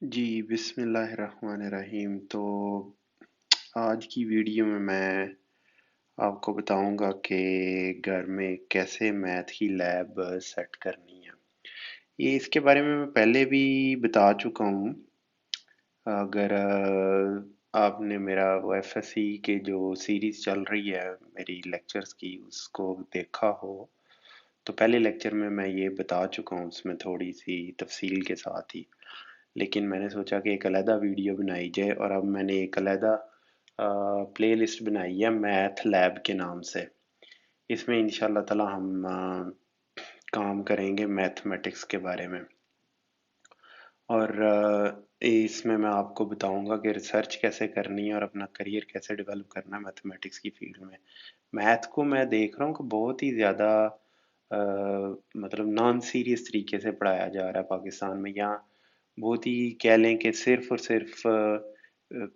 जी, बिस्मिल्लाहिर्रहमानिर्रहीम। तो आज की वीडियो में मैं आपको बताऊंगा कि घर में कैसे मैथ की लैब सेट करनी है। ये इसके बारे में मैं पहले भी बता चुका हूँ। अगर आपने मेरा वो एफएससी के जो सीरीज़ चल रही है मेरी लेक्चर्स की उसको देखा हो तो पहले लेक्चर में मैं ये बता चुका हूँ उसमें थोड़ी सी तफसील के साथ ही। लेकिन मैंने सोचा कि एक अलहदा वीडियो बनाई जाए और अब मैंने एक अलहदा प्लेलिस्ट बनाई है मैथ लैब के नाम से। इसमें इंशाल्लाह ताला हम काम करेंगे मैथमेटिक्स के बारे में। और इसमें मैं आपको बताऊंगा कि रिसर्च कैसे करनी है और अपना करियर कैसे डेवलप करना है मैथमेटिक्स की फील्ड में। मैथ को मैं देख रहा हूँ कि बहुत ही ज़्यादा मतलब नॉन सीरियस तरीके से पढ़ाया जा रहा है पाकिस्तान में। यहाँ बहुत ही कह लें कि सिर्फ और सिर्फ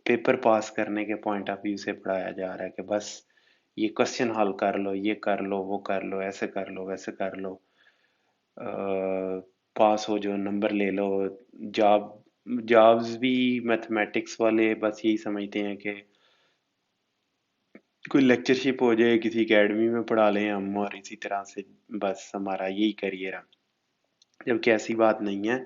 पेपर पास करने के पॉइंट ऑफ व्यू से पढ़ाया जा रहा है कि बस ये क्वेश्चन हल कर लो, ये कर लो, वो कर लो, ऐसे कर लो, वैसे कर लो, पास हो जो नंबर ले लो। जॉब्स भी मैथमेटिक्स वाले बस यही समझते हैं कि कोई लेक्चरशिप हो जाए किसी एकेडमी में पढ़ा लें हम और इसी तरह से बस हमारा यही करियर है। जबकि ऐसी बात नहीं है।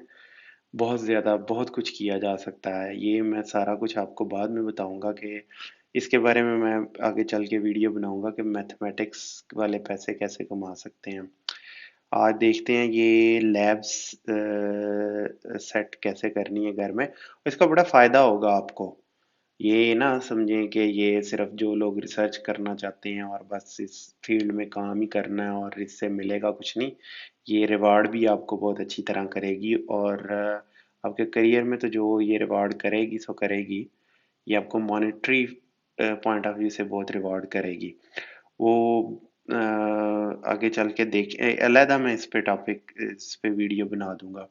बहुत ज़्यादा बहुत कुछ किया जा सकता है। ये मैं सारा कुछ आपको बाद में बताऊंगा कि इसके बारे में मैं आगे चल के वीडियो बनाऊंगा कि मैथमेटिक्स वाले पैसे कैसे कमा सकते हैं। आज देखते हैं ये लैब्स सेट कैसे करनी है घर में। इसका बड़ा फ़ायदा होगा आपको। ये ना समझें कि ये सिर्फ जो लोग रिसर्च करना चाहते हैं और बस इस फील्ड में काम ही करना है और इससे मिलेगा कुछ नहीं। ये रिवार्ड भी आपको बहुत अच्छी तरह करेगी और आपके करियर में तो जो ये रिवार्ड करेगी सो करेगी। ये आपको मॉनेटरी पॉइंट ऑफ व्यू से बहुत रिवार्ड करेगी। वो आगे चल के देख अलहदा मैं इस पे वीडियो बना दूंगा।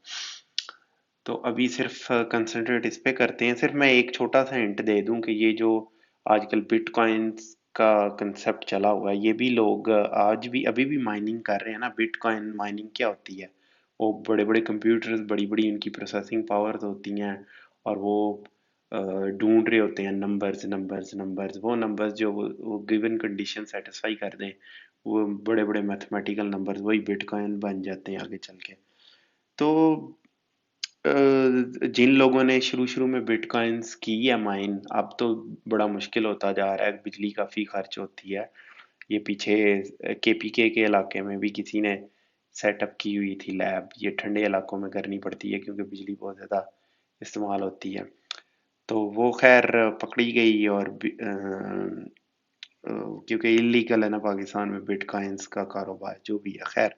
तो अभी सिर्फ कंसंट्रेट इस पे करते हैं। सिर्फ मैं एक छोटा सा हिंट दे दूं कि ये जो आजकल बिटकॉइंस का कंसेप्ट चला हुआ है ये भी लोग आज भी अभी भी माइनिंग कर रहे हैं ना। बिटकॉइन माइनिंग क्या होती है? वो बड़े बड़े कंप्यूटर्स बड़ी बड़ी उनकी प्रोसेसिंग पावर्स होती हैं और वो ढूंढ रहे होते हैं नंबर्स नंबर्स नंबर्स। वो नंबर्स जो वो गिवन कंडीशन सेटिस्फाई कर दें वो बड़े बड़े मैथमेटिकल नंबर्स वही बिटकॉइन बन जाते हैं आगे चल के। तो जिन लोगों ने शुरू शुरू में बिटकॉइंस की है माइन अब तो बड़ा मुश्किल होता जा रहा है। बिजली काफ़ी खर्च होती है। ये पीछे केपीके के इलाके में भी किसी ने सेटअप की हुई थी लैब। ये ठंडे इलाकों में करनी पड़ती है क्योंकि बिजली बहुत ज़्यादा इस्तेमाल होती है। तो वो खैर पकड़ी गई और क्योंकि इलीगल है ना पाकिस्तान में बिटकॉइंस का कारोबार जो भी है। खैर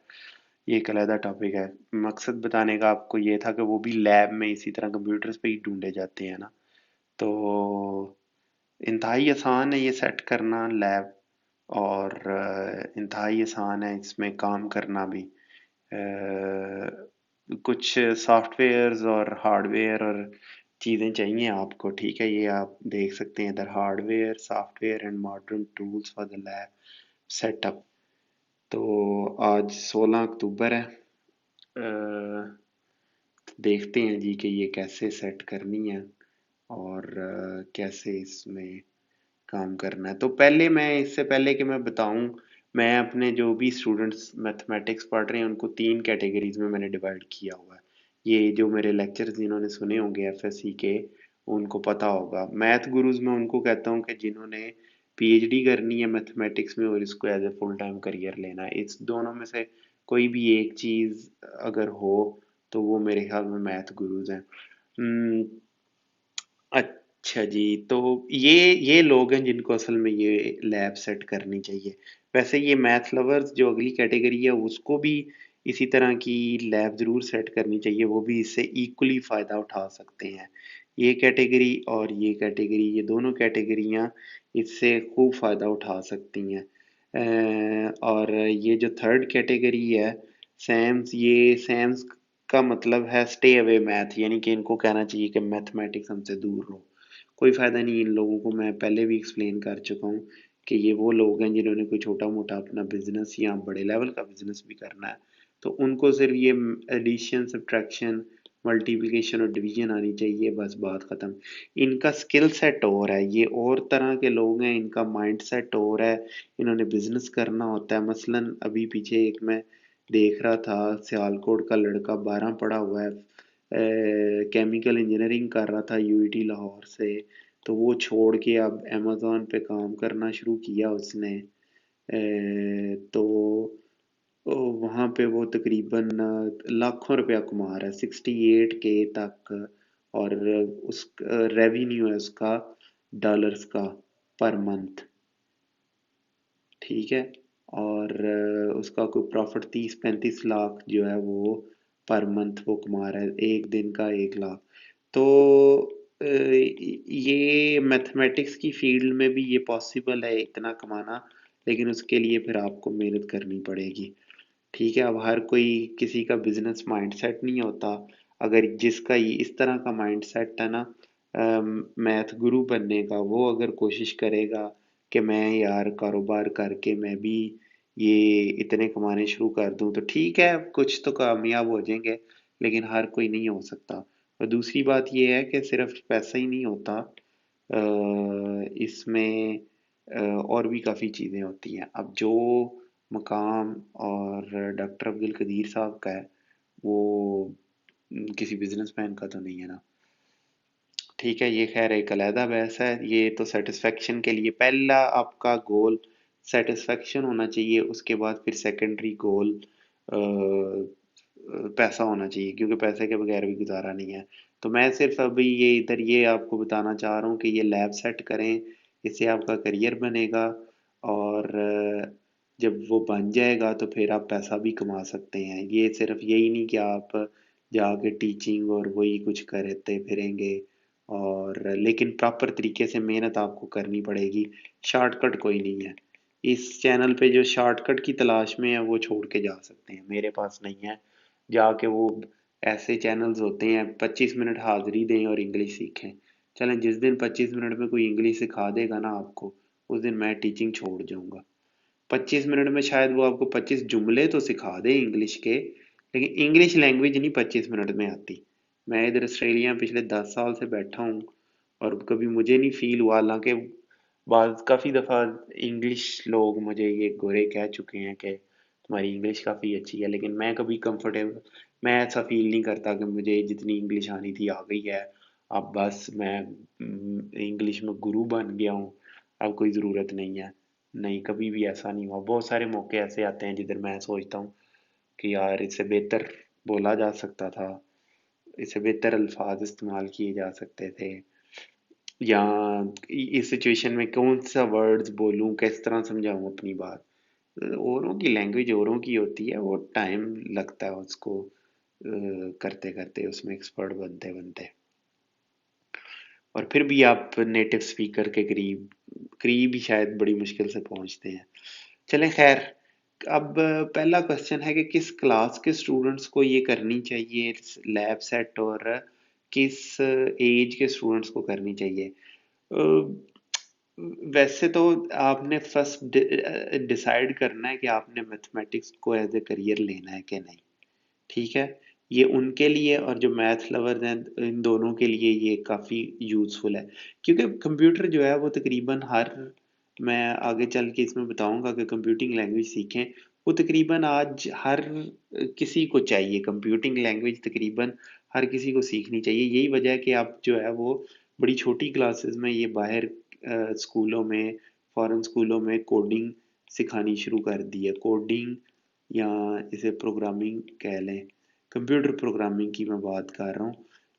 ये एक अलहदा टॉपिक है। मकसद बताने का आपको ये था कि वो भी लैब में इसी तरह कंप्यूटर्स पे ही ढूंढे जाते हैं ना। तो इंतहाई आसान है ये सेट करना लैब और इंतहाई आसान है इसमें काम करना भी। कुछ सॉफ्टवेयर्स और हार्डवेयर और चीज़ें चाहिए आपको। ठीक है, ये आप देख सकते हैं इधर hardware software and modern tools for the lab setup. तो आज 16 अक्टूबर है। देखते हैं जी कि ये कैसे सेट करनी है और कैसे इसमें काम करना है। तो पहले मैं इससे पहले कि मैं बताऊं मैं अपने जो भी स्टूडेंट्स मैथमेटिक्स पढ़ रहे हैं उनको तीन कैटेगरीज में मैंने डिवाइड किया हुआ है। ये जो मेरे लेक्चर्स जिन्होंने सुने होंगे एफएससी के उनको पता होगा। मैथ गुरुज मैं उनको कहता हूँ कि जिन्होंने पीएचडी करनी है मैथमेटिक्स में और इसको as a full time career लेना है। इस दोनों में से कोई भी एक चीज़ अगर हो तो वो मेरे ख्याल में मैथ गुरुज हैं। हम्म, अच्छा जी। तो ये लोग हैं जिनको असल में ये लैब सेट करनी चाहिए। वैसे ये मैथ लवर्स जो अगली कैटेगरी है उसको भी इसी तरह की लैब ज़रूर सेट करनी चाहिए। वो भी इससे इक्वली फ़ायदा उठा सकते हैं। ये कैटेगरी और ये कैटेगरी ये दोनों कैटेगरियाँ इससे खूब फ़ायदा उठा सकती हैं। और ये जो थर्ड कैटेगरी है सैम्स ये सैम्स का मतलब है स्टे अवे मैथ। यानी कि इनको कहना चाहिए कि मैथमेटिक्स हमसे दूर रहो। कोई फ़ायदा नहीं इन लोगों को। मैं पहले भी एक्सप्लेन कर चुका हूँ कि ये वो लोग हैं जिन्होंने कोई छोटा मोटा अपना बिजनेस या बड़े लेवल का बिजनेस भी करना है। तो उनको सिर्फ ये एडिशन सब्ट्रैक्शन मल्टीप्लिकेशन और डिवीजन आनी चाहिए, बस बात ख़त्म। इनका स्किल सेट और है, ये और तरह के लोग हैं, इनका माइंड सेट और है, इन्होंने बिजनेस करना होता है। मसलन अभी पीछे एक मैं देख रहा था, सियालकोट का लड़का 12 पढ़ा हुआ है, केमिकल इंजीनियरिंग कर रहा था यूईटी लाहौर से, तो वो छोड़ के अब अमेज़न पे काम करना शुरू किया उसने। तो वहाँ पे वो तकरीबन लाखों रुपया कमा रहा है, 68K तक। और उस रेवेन्यू है उसका डॉलर्स का पर मंथ, ठीक है। और उसका कोई प्रॉफिट 30-35 लाख जो है वो पर मंथ वो कमा रहा है, एक दिन का 1 लाख। तो ये मैथमेटिक्स की फील्ड में भी ये पॉसिबल है इतना कमाना, लेकिन उसके लिए फिर आपको मेहनत करनी पड़ेगी, ठीक है। अब हर कोई किसी का बिजनेस माइंडसेट नहीं होता। अगर जिसका ये इस तरह का माइंडसेट है ना, मैथ गुरु बनने का, वो अगर कोशिश करेगा कि मैं यार कारोबार करके मैं भी ये इतने कमाने शुरू कर दूं, तो ठीक है, कुछ तो कामयाब हो जाएंगे, लेकिन हर कोई नहीं हो सकता। और दूसरी बात ये है कि सिर्फ पैसा ही नहीं होता, इसमें और भी काफ़ी चीज़ें होती हैं। अब जो मकाम और डॉक्टर अब्दुल कदीर साहब का है, वो किसी बिजनेसमैन का तो नहीं है ना, ठीक है। ये खैर एक अलहदा बहस है। ये तो सेटिस्फेक्शन के लिए पहला आपका गोल सेटिस्फेक्शन होना चाहिए, उसके बाद फिर सेकेंडरी गोल पैसा होना चाहिए, क्योंकि पैसे के बगैर भी गुजारा नहीं है। तो मैं सिर्फ अभी ये इधर ये आपको बताना चाह रहा हूँ कि ये लैब सेट करें, इससे आपका करियर बनेगा। और जब वो बन जाएगा तो फिर आप पैसा भी कमा सकते हैं। ये सिर्फ यही नहीं कि आप जाके टीचिंग और वही कुछ करते फिरेंगे, और लेकिन प्रॉपर तरीके से मेहनत आपको करनी पड़ेगी, शॉर्टकट कोई नहीं है। इस चैनल पे जो शॉर्टकट की तलाश में है वो छोड़ के जा सकते हैं, मेरे पास नहीं है। जाके वो ऐसे चैनल्स होते हैं 25 मिनट हाजिरी दें और इंग्लिश सीखें। चलें, जिस दिन 25 मिनट में कोई इंग्लिश सिखा देगा ना आपको, उस दिन मैं टीचिंग छोड़ जाऊंगा। 25 मिनट में शायद वो आपको 25 जुमले तो सिखा दे इंग्लिश के, लेकिन इंग्लिश लैंग्वेज नहीं 25 मिनट में आती। मैं इधर ऑस्ट्रेलिया में पिछले 10 साल से बैठा हूँ, और कभी मुझे नहीं फील हुआ, हालांकि बाद काफ़ी दफ़ा इंग्लिश लोग मुझे ये गोरे कह चुके हैं कि तुम्हारी इंग्लिश काफ़ी अच्छी है, लेकिन मैं कभी कंफर्टेबल, मैं ऐसा फील नहीं करता कि मुझे जितनी इंग्लिश आनी थी आ गई है, अब बस मैं इंग्लिश में गुरु बन गया हूँ, अब कोई ज़रूरत नहीं है। नहीं, कभी भी ऐसा नहीं हुआ। बहुत सारे मौके ऐसे आते हैं जिधर मैं सोचता हूँ कि यार इससे बेहतर बोला जा सकता था, इससे बेहतर अल्फाज इस्तेमाल किए जा सकते थे, या इस सिचुएशन में कौन सा वर्ड्स बोलूं, किस तरह समझाऊं अपनी बात। औरों की लैंग्वेज औरों की होती है, वो टाइम लगता है उसको करते करते, उसमें एक्सपर्ट बनते बनते, और फिर भी आप नेटिव स्पीकर के करीब करीब ही शायद बड़ी मुश्किल से पहुंचते हैं। चलें खैर, अब पहला क्वेश्चन है कि किस क्लास के स्टूडेंट्स को ये करनी चाहिए लैब सेट, और किस एज के स्टूडेंट्स को करनी चाहिए। वैसे तो आपने फर्स्ट डिसाइड करना है कि आपने मैथमेटिक्स को एज ए करियर लेना है कि नहीं, ठीक है। ये उनके लिए और जो मैथ लवर्स हैं, इन दोनों के लिए ये काफ़ी यूज़फुल है, क्योंकि कंप्यूटर जो है वो तकरीबन हर, मैं आगे चल के इसमें बताऊंगा कि कंप्यूटिंग लैंग्वेज सीखें, वो तकरीबन आज हर किसी को चाहिए। कंप्यूटिंग लैंग्वेज तकरीबन हर किसी को सीखनी चाहिए। यही वजह है कि आप जो है वो बड़ी छोटी क्लासेस में ये बाहर स्कूलों में, फॉरेन स्कूलों में कोडिंग सिखानी शुरू कर दी है। कोडिंग, या इसे प्रोग्रामिंग कह लें, कंप्यूटर प्रोग्रामिंग की मैं बात कर रहा हूँ।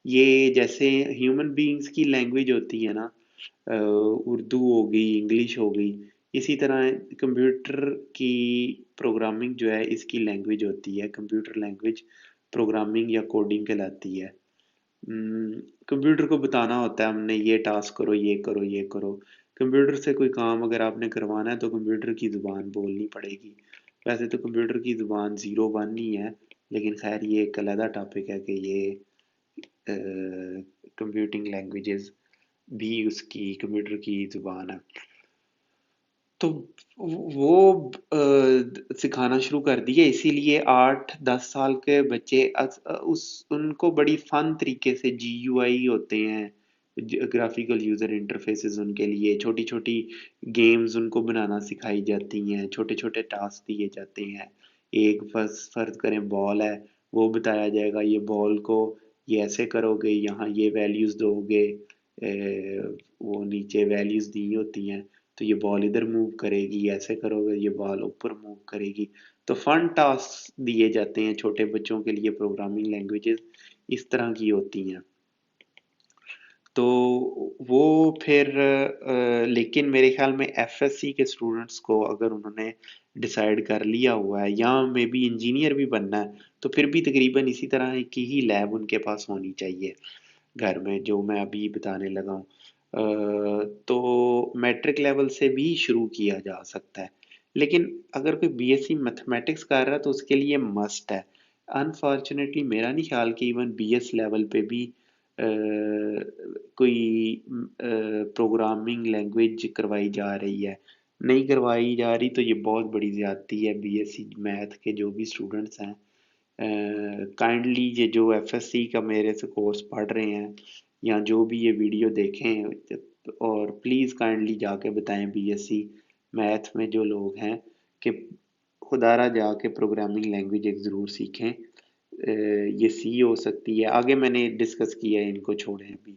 ये जैसे ह्यूमन बीइंग्स की लैंग्वेज होती है ना, उर्दू हो गई, इंग्लिश हो गई, इसी तरह कंप्यूटर की प्रोग्रामिंग जो है इसकी लैंग्वेज होती है, कंप्यूटर लैंग्वेज प्रोग्रामिंग या कोडिंग कहलाती है। कंप्यूटर को बताना होता है हमने ये टास्क करो, ये करो, ये करो। कंप्यूटर से कोई काम अगर आपने करवाना है तो कंप्यूटर की ज़ुबान बोलनी पड़ेगी। वैसे तो कंप्यूटर की ज़ुबान 0 1 ही है, लेकिन खैर ये एक अलहदा टॉपिक है कि ये कंप्यूटिंग लैंग्वेजेस भी उसकी कंप्यूटर की ज़ुबान है। तो वो सिखाना शुरू कर दिए, इसीलिए 8-10 साल के बच्चे उस उनको बड़ी फन तरीके से GUI होते हैं, ग्राफिकल यूजर इंटरफेसेस, उनके लिए छोटी छोटी गेम्स उनको बनाना सिखाई जाती हैं, छोटे छोटे टास्क दिए जाते हैं। एक फर्ज करें बॉल है, वो बताया जाएगा ये बॉल को ये ऐसे करोगे, यहाँ ये वैल्यूज दोगे, वो नीचे वैल्यूज दी होती हैं, तो ये बॉल इधर मूव करेगी, ऐसे करोगे ये बॉल ऊपर मूव करेगी। तो फन टास्क दिए जाते हैं छोटे बच्चों के लिए, प्रोग्रामिंग लैंग्वेजेस इस तरह की होती हैं। तो वो फिर लेकिन मेरे ख्याल में FSC के स्टूडेंट्स को अगर उन्होंने डिसाइड कर लिया हुआ है या मे बी इंजीनियर भी बनना है, तो फिर भी तकरीबन इसी तरह की ही लैब उनके पास होनी चाहिए घर में, जो मैं अभी बताने लगा हूँ। तो मैट्रिक लेवल से भी शुरू किया जा सकता है, लेकिन अगर कोई BSc मैथमेटिक्स कर रहा है तो उसके लिए मस्ट है। अनफॉर्चुनेटली मेरा नहीं ख्याल कि इवन BS लेवल पे भी कोई प्रोग्रामिंग लैंग्वेज करवाई जा रही है। नहीं करवाई जा रही तो ये बहुत बड़ी ज्यादती है। BSc मैथ के जो भी स्टूडेंट्स हैं, काइंडली ये जो FSC का मेरे से कोर्स पढ़ रहे हैं या जो भी ये वीडियो देखें, और प्लीज़ काइंडली जाके बताएं BSc मैथ में जो लोग हैं कि खुदारा जाके प्रोग्रामिंग लैंग्वेज एक ज़रूर सीखें। ये सी हो सकती है, आगे मैंने डिस्कस किया है, इनको छोड़ें अभी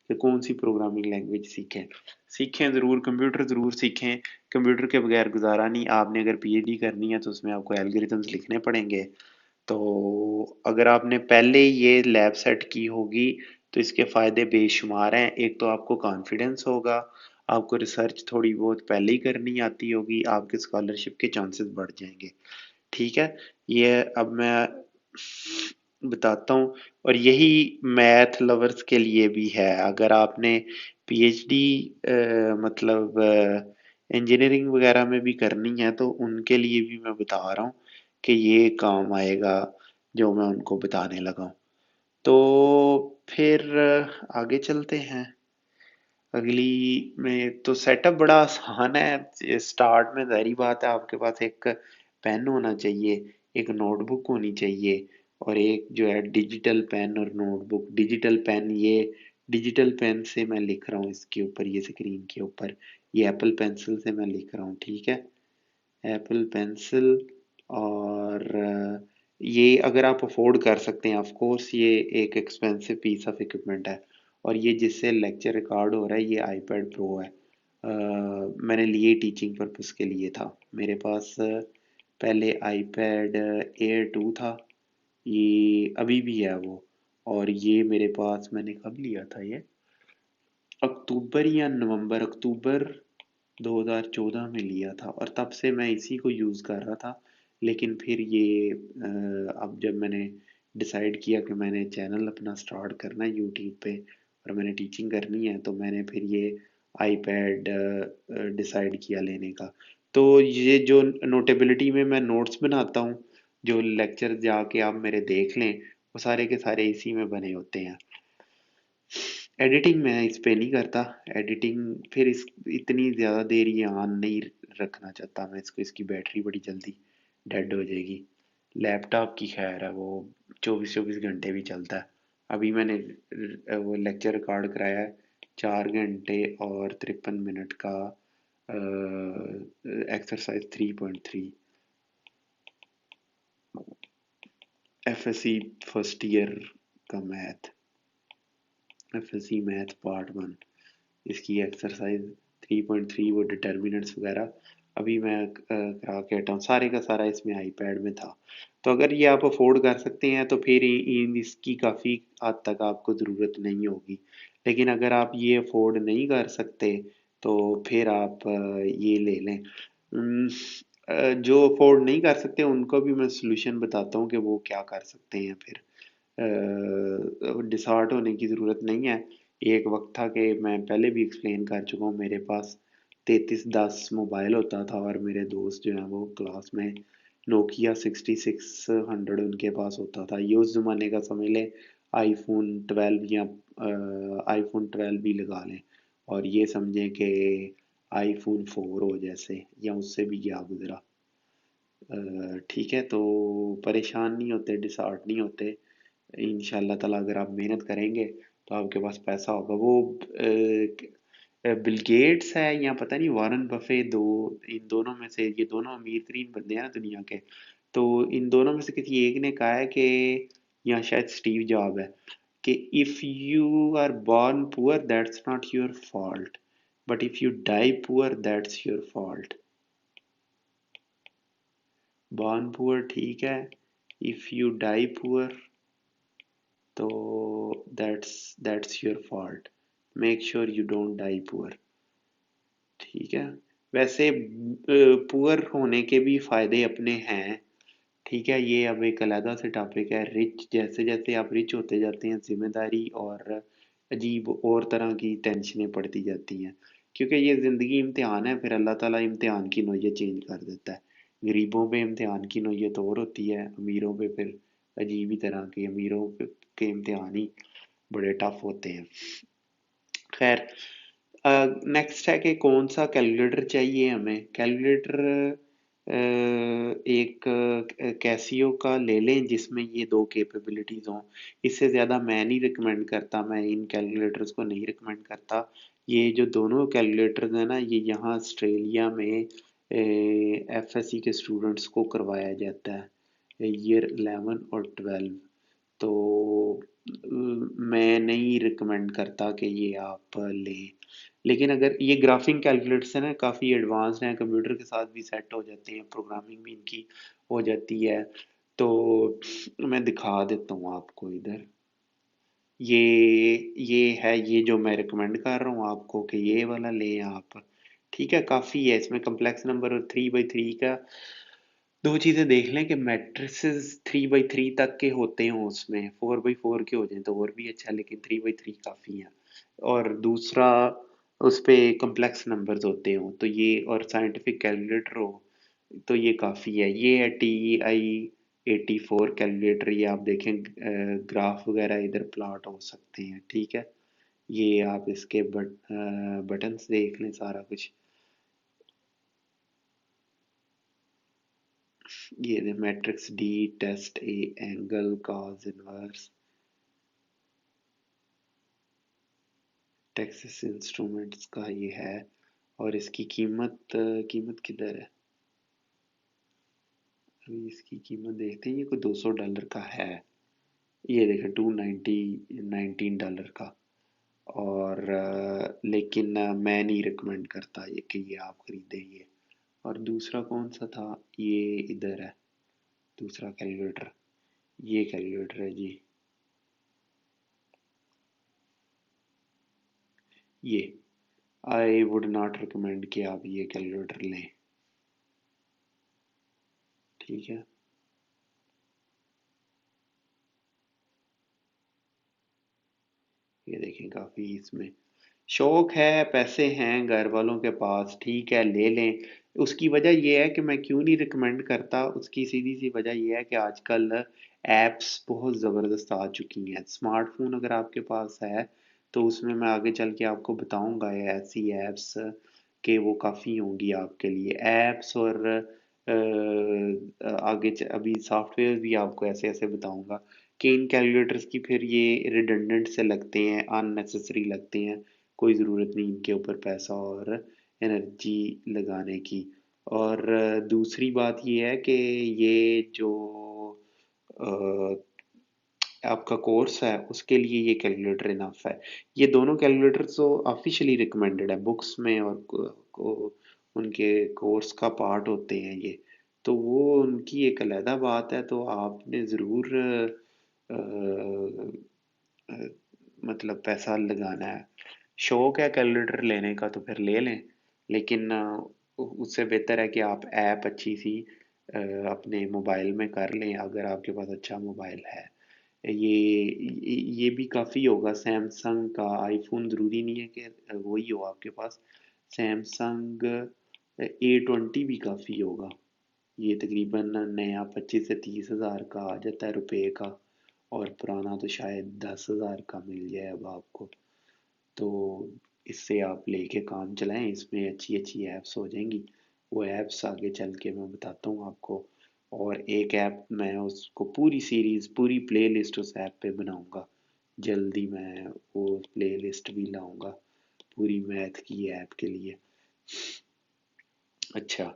कि कौन सी प्रोग्रामिंग लैंग्वेज सीखें। सीखें ज़रूर, कंप्यूटर ज़रूर सीखें। कंप्यूटर के बगैर गुजारा नहीं। आपने अगर PhD करनी है तो उसमें आपको एल्गोरिथम्स लिखने पड़ेंगे। तो अगर आपने पहले ये लैब सेट की होगी तो इसके फ़ायदे बेशुमार हैं। एक तो आपको कॉन्फिडेंस होगा, आपको रिसर्च थोड़ी बहुत पहले ही करनी आती होगी, आपके स्कॉलरशिप के चांसेस बढ़ जाएंगे। ठीक है, ये अब मैं बताता हूँ। और यही मैथ लवर्स के लिए भी है। अगर आपने PhD मतलब इंजीनियरिंग वगैरह में भी करनी है तो उनके लिए भी मैं बता रहा हूँ कि ये काम आएगा जो मैं उनको बताने लगा हूँ। तो फिर आगे चलते हैं। अगली में तो सेटअप बड़ा आसान है। स्टार्ट में जाहिर बात है आपके पास एक पेन होना चाहिए, एक नोटबुक होनी चाहिए, और एक जो है डिजिटल पेन और नोटबुक। डिजिटल पेन, ये डिजिटल पेन से मैं लिख रहा हूँ इसके ऊपर, ये स्क्रीन के ऊपर, ये एप्पल पेंसिल से मैं लिख रहा हूँ। ठीक है, एप्पल पेंसिल। और ये अगर आप अफोर्ड कर सकते हैं, ऑफ कोर्स ये एक एक्सपेंसिव पीस ऑफ इक्विपमेंट है। और ये जिससे लेक्चर रिकॉर्ड हो रहा है ये iPad Pro है। मैंने लिए टीचिंग पर्पस के लिए था। मेरे पास पहले iPad Air 2 था, ये अभी भी है वो। और ये मेरे पास मैंने कब लिया था, ये अक्टूबर या नवंबर, अक्टूबर 2014 में लिया था, और तब से मैं इसी को यूज़ कर रहा था। लेकिन फिर ये अब जब मैंने डिसाइड किया कि मैंने चैनल अपना स्टार्ट करना है यूट्यूब पे और मैंने टीचिंग करनी है, तो मैंने फिर ये iPad डिसाइड किया लेने का। तो ये जो नोटेबिलिटी में मैं नोट्स बनाता हूँ, जो लेक्चर जाके आप मेरे देख लें, वो सारे के सारे इसी में बने होते हैं। एडिटिंग मैं इस पे नहीं करता। एडिटिंग फिर इस इतनी ज़्यादा देर ये ऑन नहीं रखना चाहता मैं इसको, इसकी बैटरी बड़ी जल्दी डेड हो जाएगी। लैपटॉप की खैर है, वो 24-24 घंटे भी चलता है। अभी मैंने वो लेक्चर रिकॉर्ड कराया है, 4 घंटे और 53 मिनट का, एक्सरसाइज 3.3, FSC फर्स्ट ईयर का मैथ, FSC मैथ पार्ट 1, इसकी एक्सरसाइज 3.3, वो डिटर्मिनेंट्स वगैरह अभी मैं करा के हटा हूँ। सारे का सारा इसमें iPad में था। तो अगर ये आप अफोर्ड कर सकते हैं तो फिर इसकी काफ़ी हद तक आपको ज़रूरत नहीं होगी। लेकिन अगर आप ये अफोर्ड नहीं कर सकते तो फिर आप ये ले लें। जो अफोर्ड नहीं कर सकते उनको भी मैं सोल्यूशन बताता हूँ कि वो क्या कर सकते हैं फिर। डिसहार्ट होने की ज़रूरत नहीं है। एक वक्त था कि मैं पहले भी एक्सप्लेन कर चुका हूँ, मेरे पास 3310 मोबाइल होता था और मेरे दोस्त जो हैं वो क्लास में नोकिया 6600 उनके पास होता था। ये उस ज़माने का समझ लें iPhone 12 या iPhone 12 भी लगा लें, और ये समझें कि iPhone 4 हो जैसे, या उससे भी क्या गुजरा। ठीक है, तो परेशान नहीं होते, डिसहार्ट नहीं होते। इंशाल्लाह ताला अगर आप मेहनत करेंगे तो आपके पास पैसा होगा। वो बिल गेट्स है या पता नहीं वारन बफे, दो इन दोनों में से, ये दोनों अमीर तरीन बंदे हैं ना दुनिया के। तो इन दोनों में से किसी एक ने कहा है कि, या शायद स्टीव जॉब है, कि if you are born poor that's not your fault, but if you die poor that's your fault। born poor ठीक है, if you die poor तो that's your fault, make sure you don't die poor। ठीक है, वैसे poor होने के भी फायदे अपने हैं। ठीक है, ये अब एक अलग से टॉपिक है। रिच, जैसे जैसे आप रिच होते जाते हैं, जिम्मेदारी और अजीब और तरह की टेंशनें पड़ती जाती हैं, क्योंकि ये ज़िंदगी इम्तिहान है। फिर अल्लाह ताला इम्तिहान की नौयत चेंज कर देता है। गरीबों पे इम्तिहान की नौयत और होती है, अमीरों पे फिर अजीब ही तरह के, के इम्तिहान ही बड़े टफ होते हैं। खैर, नेक्स्ट है कि कौन सा कैलकुलेटर चाहिए हमें। कैलकुलेटर एक कैसियो का ले लें जिसमें ये दो कैपेबिलिटीज़ हों। इससे ज़्यादा मैं नहीं रिकमेंड करता, मैं इन कैलकुलेटर्स को नहीं रिकमेंड करता। ये जो दोनों कैलकुलेटर्स हैं ना, ये यहाँ ऑस्ट्रेलिया में एफएससी के स्टूडेंट्स को करवाया जाता है, ईयर 11 और 12। तो मैं नहीं रिकमेंड करता कि ये आप लें। लेकिन अगर ये ग्राफिंग कैलकुलेटर्स हैं ना, काफ़ी एडवांस्ड हैं, कंप्यूटर के साथ भी सेट हो जाते हैं, प्रोग्रामिंग भी इनकी हो जाती है। तो मैं दिखा देता हूँ आपको इधर। ये है, ये जो मैं रिकमेंड कर रहा हूँ आपको कि ये वाला लें आप। ठीक है, काफ़ी है इसमें कम्प्लेक्स नंबर, और 3x3 का दो चीज़ें देख लें कि मैट्रिसेस 3x3 तक के होते हों, उसमें 4x4 के हो जाएं तो और भी अच्छा, लेकिन 3x3 काफ़ी है। और दूसरा, उस पे कम्प्लेक्स नंबर्स होते हों तो ये, और साइंटिफिक कैलकुलेटर हो तो ये काफ़ी है। ये है TI-84 कैलकुलेटर। ये आप देखें, ग्राफ वगैरह इधर प्लॉट हो सकते हैं। ठीक है, ये आप इसके बटन्स देख लें, सारा कुछ। ये matrix D, test A, angle, cos inverse, Texas Instruments का ये है। और इसकी कीमत किधर है, अभी इसकी कीमत देखते हैं। ये कोई $200 का है। ये देखें, 219 का। और लेकिन मैं नहीं रिकमेंड करता ये कि ये आप खरीदें ये। और दूसरा कौन सा था, ये इधर है दूसरा कैलकुलेटर। ये कैलकुलेटर है जी, ये। आई वुड नॉट रिकमेंड कि आप ये कैलकुलेटर लें। ठीक है, ये देखें, काफ़ी इसमें शौक है, पैसे हैं घर वालों के पास, ठीक है ले लें। उसकी वजह यह है कि मैं क्यों नहीं रिकमेंड करता, उसकी सीधी सी वजह यह है कि आजकल एप्स बहुत ज़बरदस्त आ चुकी हैं। स्मार्टफोन अगर आपके पास है तो उसमें मैं आगे चल के आपको बताऊंगा ये ऐसी एप्स कि वो काफ़ी होंगी आपके लिए एप्स। और अभी सॉफ्टवेयर भी आपको ऐसे ऐसे बताऊंगा कि इन कैलकुलेटर्स की फिर ये रिडंडेंट से लगते हैं, अननेसेसरी लगते हैं। कोई ज़रूरत नहीं इनके ऊपर पैसा और एनर्जी लगाने की। और दूसरी बात ये है कि ये जो अ, आपका कोर्स है उसके लिए ये कैलकुलेटर इनफ है। ये दोनों कैलकुलेटर तो ऑफिशियली रिकमेंडेड है बुक्स में, और उनके कोर्स का पार्ट होते हैं ये। तो वो उनकी एक अलहदा बात है, तो आपने ज़रूर अ, मतलब पैसा लगाना है। शौक है कैलकुलेटर लेने का तो फिर ले लें, लेकिन उससे बेहतर है कि आप ऐप अच्छी सी अपने मोबाइल में कर लें, अगर आपके पास अच्छा मोबाइल है। ये भी काफ़ी होगा सैमसंग का। आईफोन ज़रूरी नहीं है कि वही हो आपके पास। सैमसंग A20 भी काफ़ी होगा। ये तकरीबन नया 25 से 30 हज़ार का आ जाता है रुपए का, और पुराना तो शायद 10 हज़ार का मिल जाए अब आपको। तो इससे आप लेके काम चलाएं, इसमें अच्छी अच्छी ऐप्स हो जाएंगी। वो ऐप्स आगे चल के मैं बताता हूँ आपको। और एक ऐप मैं उसको पूरी सीरीज पूरी प्ले लिस्ट उस ऐप पे बनाऊंगा, जल्दी मैं वो प्ले लिस्ट भी लाऊंगा पूरी मैथ की ऐप के लिए। अच्छा,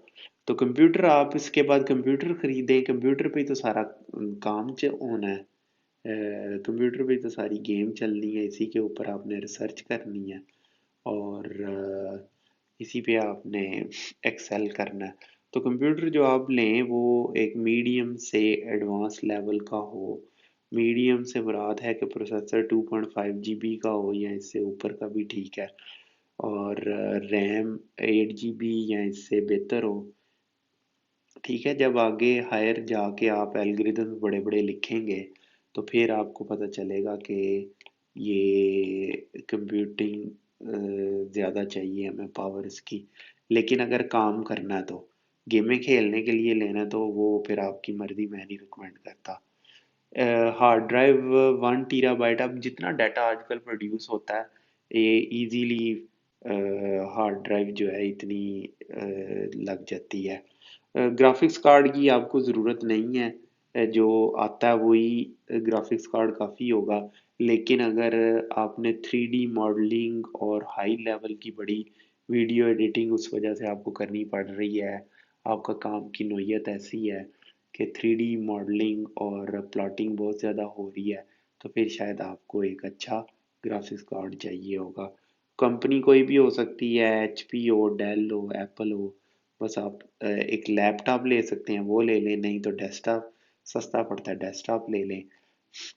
तो कंप्यूटर आप इसके बाद कंप्यूटर खरीदें, कंप्यूटर पे ही तो सारा काम होना है। कंप्यूटर पे तो सारी गेम चलनी है, इसी के ऊपर आपने रिसर्च करनी है और इसी पे आपने एक्सेल करना है। तो कंप्यूटर जो आप लें वो एक मीडियम से एडवांस लेवल का हो। मीडियम से मुराद है कि प्रोसेसर 2.5 जीबी का हो या इससे ऊपर का भी ठीक है, और रैम 8 जीबी या इससे बेहतर हो। ठीक है, जब आगे हायर जाके आप एल्गोरिदम बड़े बड़े लिखेंगे तो फिर आपको पता चलेगा कि ये कंप्यूटिंग ज़्यादा चाहिए हमें पावर इसकी। लेकिन अगर काम करना है तो गेमें खेलने के लिए लेना है तो वो फिर आपकी मर्ज़ी, मैं नहीं रिकमेंड करता। हार्ड ड्राइव 1 टीराबाइट, अब जितना डाटा आजकल प्रोड्यूस होता है ये इजीली हार्ड ड्राइव जो है इतनी लग जाती है। ग्राफिक्स कार्ड की आपको ज़रूरत नहीं है, जो आता है वही ग्राफिक्स कार्ड काफ़ी होगा। लेकिन अगर आपने 3D मॉडलिंग और हाई लेवल की बड़ी वीडियो एडिटिंग उस वजह से आपको करनी पड़ रही है, आपका काम की नौयत ऐसी है कि 3D मॉडलिंग और प्लॉटिंग बहुत ज़्यादा हो रही है, तो फिर शायद आपको एक अच्छा ग्राफिक्स कार्ड चाहिए होगा। कंपनी कोई भी हो सकती है, HP हो, डेल हो, एप्पल हो। बस आप एक लैपटॉप ले सकते हैं, वो ले लें, नहीं तो डेस्कटॉप सस्ता पड़ता है, डेस्कटॉप ले लें।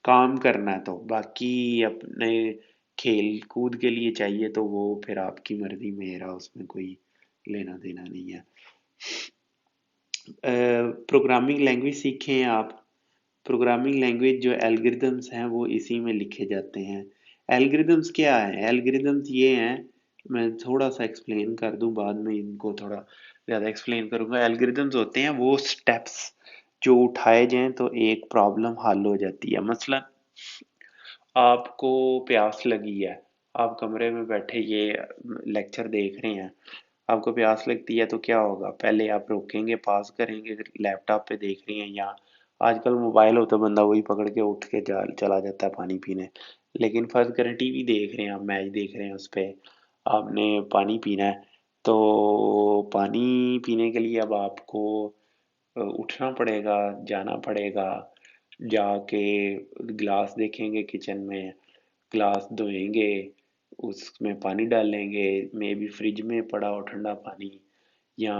काम करना है तो बाकी अपने खेल कूद के लिए चाहिए तो वो फिर आपकी मर्जी, मेरा उसमें कोई लेना देना नहीं है। प्रोग्रामिंग लैंग्वेज सीखें आप। प्रोग्रामिंग लैंग्वेज जो एल्गोरिदम्स हैं वो इसी में लिखे जाते हैं। एल्गोरिदम्स क्या है? एल्गोरिदम्स ये हैं, मैं थोड़ा सा एक्सप्लेन कर दूं, बाद में इनको थोड़ा ज़्यादा एक्सप्लेन करूंगा। एल्गोरिदम्स होते हैं वो स्टेप्स जो उठाए जाएं तो एक प्रॉब्लम हल हो जाती है। मसलन आपको प्यास लगी है, आप कमरे में बैठे ये लेक्चर देख रहे हैं, आपको प्यास लगती है तो क्या होगा? पहले आप रोकेंगे, पॉज करेंगे, लैपटॉप पे देख रही हैं या आजकल मोबाइल हो तो बंदा वही पकड़ के उठ के चला जाता है पानी पीने। लेकिन फर्ज करें टीवी देख रहे हैं, आप मैच देख रहे हैं, उस पे आपने पानी पीना है, तो पानी पीने के लिए अब आपको उठना पड़ेगा, जाना पड़ेगा, जाके गिलास देखेंगे किचन में, गिलास धोएंगे, उसमें पानी डालेंगे, मे बी फ्रिज में पड़ा हो ठंडा पानी, या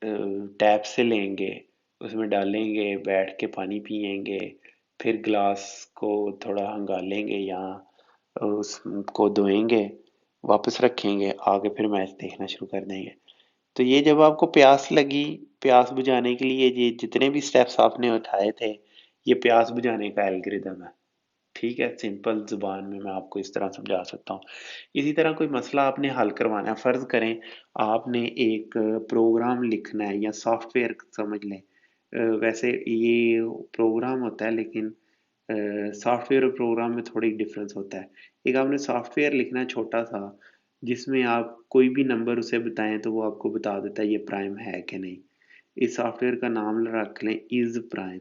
टैप से लेंगे, उसमें डालेंगे, बैठ के पानी पिएंगे, फिर गिलास को थोड़ा हंगालेंगे या उसको धोएंगे, वापस रखेंगे, आगे फिर मैच देखना शुरू कर देंगे। तो ये जब आपको प्यास लगी, प्यास बुझाने के लिए ये जितने भी स्टेप्स आपने उठाए थे, ये प्यास बुझाने का एल्गोरिदम है। ठीक है, सिंपल जुबान में मैं आपको इस तरह समझा सकता हूँ। इसी तरह कोई मसला आपने हल करवाना है, फर्ज करें आपने एक प्रोग्राम लिखना है या सॉफ्टवेयर समझ लें। वैसे ये प्रोग्राम होता है लेकिन सॉफ्टवेयर और प्रोग्राम में थोड़ी डिफरेंस होता है। एक आपने सॉफ्टवेयर लिखना है छोटा सा, जिसमें आप कोई भी नंबर उसे बताएं तो वो आपको बता देता है ये प्राइम है कि नहीं। इस सॉफ्टवेयर का नाम रख लें इज प्राइम।